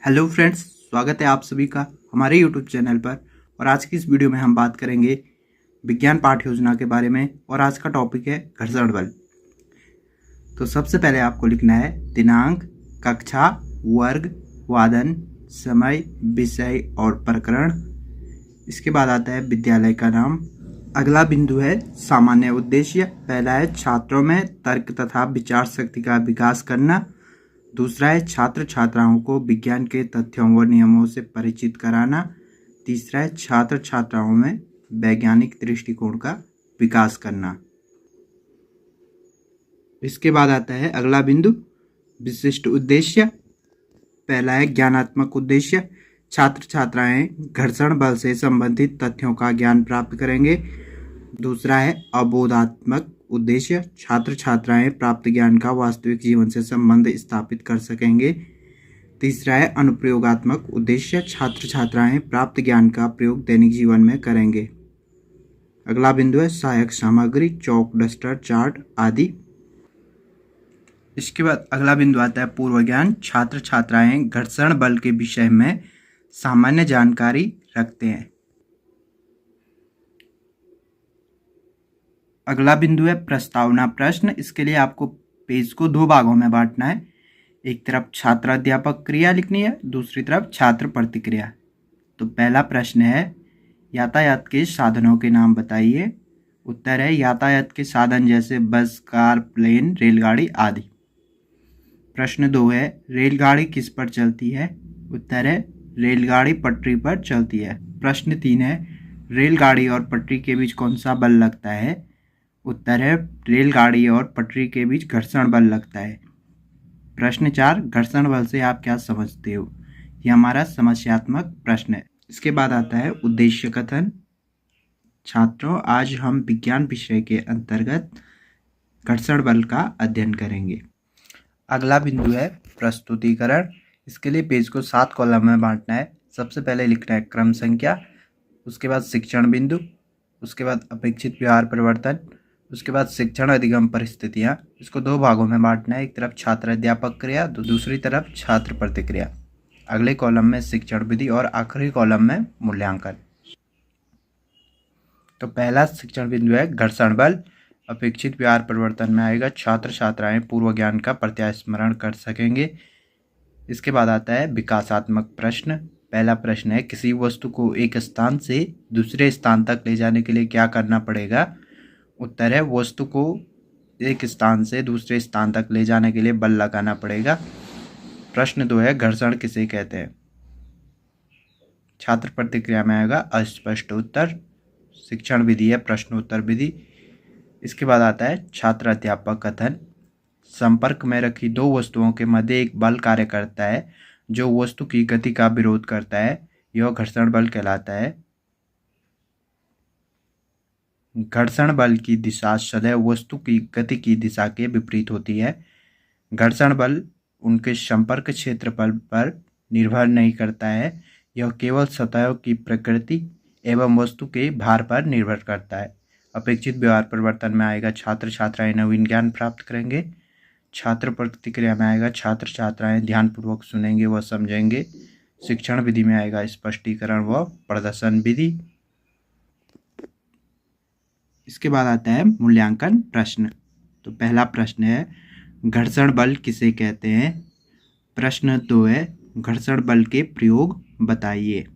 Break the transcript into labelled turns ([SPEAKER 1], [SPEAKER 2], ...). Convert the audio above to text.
[SPEAKER 1] Hello friends, स्वागत है आप सभी का हमारे यूट्यूब चैनल पर। और आज की इस वीडियो में हम बात करेंगे विज्ञान पाठ्य योजना के बारे में और आज का टॉपिक है घर्षण बल। तो सबसे पहले आपको लिखना है दिनांक, कक्षा, वर्ग, वादन, समय, विषय और प्रकरण। इसके बाद आता है विद्यालय का नाम। अगला बिंदु है सामान्य उद्देश्य। पहला है छात्रों में तर्क तथा विचार शक्ति का विकास करना। दूसरा है छात्र छात्राओं को विज्ञान के तथ्यों व नियमों से परिचित कराना। तीसरा है छात्र छात्राओं में वैज्ञानिक दृष्टिकोण का विकास करना। इसके बाद आता है अगला बिंदु विशिष्ट उद्देश्य। पहला है ज्ञानात्मक उद्देश्य। छात्र छात्राएं घर्षण बल से संबंधित तथ्यों का ज्ञान प्राप्त करेंगे। दूसरा है अबोधात्मक उद्देश्य। छात्र छात्राएं प्राप्त ज्ञान का वास्तविक जीवन से संबंध स्थापित कर सकेंगे। तीसरा है अनुप्रयोगात्मक उद्देश्य। छात्र छात्राएं प्राप्त ज्ञान का प्रयोग दैनिक जीवन में करेंगे। अगला बिंदु है सहायक सामग्री, चौक, डस्टर, चार्ट आदि। इसके बाद अगला बिंदु आता है पूर्व ज्ञान। छात्र छात्राएं घर्षण बल के विषय में सामान्य जानकारी रखते हैं। अगला बिंदु है प्रस्तावना प्रश्न। इसके लिए आपको पेज को दो भागों में बांटना है। एक तरफ छात्र अध्यापक क्रिया लिखनी है, दूसरी तरफ छात्र प्रतिक्रिया। तो पहला प्रश्न है यातायात के साधनों के नाम बताइए। उत्तर है यातायात के साधन जैसे बस, कार, प्लेन, रेलगाड़ी आदि। प्रश्न 2 है रेलगाड़ी किस पर चलती है। उत्तर है रेलगाड़ी पटरी पर चलती है। प्रश्न 3 है रेलगाड़ी और पटरी के बीच कौन सा बल लगता है। उत्तर है रेलगाड़ी और पटरी के बीच घर्षण बल लगता है। प्रश्न 4 घर्षण बल से आप क्या समझते हो। यह हमारा समस्यात्मक प्रश्न है। इसके बाद आता है उद्देश्य कथन। छात्रों, आज हम विज्ञान विषय के अंतर्गत घर्षण बल का अध्ययन करेंगे। अगला बिंदु है प्रस्तुतिकरण। इसके लिए पेज को 7 कॉलम में बांटना है। सबसे पहले लिखना है क्रम संख्या, उसके बाद शिक्षण बिंदु, उसके बाद अपेक्षित व्यवहार परिवर्तन, उसके बाद शिक्षण अधिगम परिस्थितियाँ। इसको दो भागों में बांटना है। एक तरफ छात्र अध्यापक क्रिया, दूसरी तरफ छात्र प्रतिक्रिया। अगले कॉलम में शिक्षण विधि और आखिरी कॉलम में मूल्यांकन। तो पहला शिक्षण बिंदु है घर्षण बल। अपेक्षित व्यवहार परिवर्तन में आएगा छात्र छात्राएं पूर्व ज्ञान का प्रत्यास्मरण कर सकेंगे। इसके बाद आता है विकासात्मक प्रश्न। पहला प्रश्न है किसी वस्तु को एक स्थान से दूसरे स्थान तक ले जाने के लिए क्या करना पड़ेगा। उत्तर है वस्तु को एक स्थान से दूसरे स्थान तक ले जाने के लिए बल लगाना पड़ेगा। प्रश्न 2 है घर्षण किसे कहते हैं। छात्र प्रतिक्रिया में आएगा अस्पष्ट उत्तर। शिक्षण विधि है प्रश्नोत्तर विधि। इसके बाद आता है छात्र अध्यापक कथन। संपर्क में रखी दो वस्तुओं के मध्य एक बल कार्य करता है जो वस्तु की गति का विरोध करता है। यह घर्षण बल कहलाता है। घर्षण बल की दिशा सदैव वस्तु की गति की दिशा के विपरीत होती है। घर्षण बल उनके संपर्क क्षेत्रफल पर निर्भर नहीं करता है। यह केवल सतहों की प्रकृति एवं वस्तु के भार पर निर्भर करता है। अपेक्षित व्यवहार परिवर्तन में आएगा छात्र छात्राएं नवीन ज्ञान प्राप्त करेंगे। छात्र प्रतिक्रिया में आएगा छात्र छात्राएं ध्यानपूर्वक सुनेंगे व समझेंगे। शिक्षण विधि में आएगा स्पष्टीकरण व प्रदर्शन विधि। इसके बाद आता है मूल्यांकन प्रश्न। तो पहला प्रश्न है घर्षण बल किसे कहते हैं। प्रश्न 2 है घर्षण बल के प्रयोग बताइए।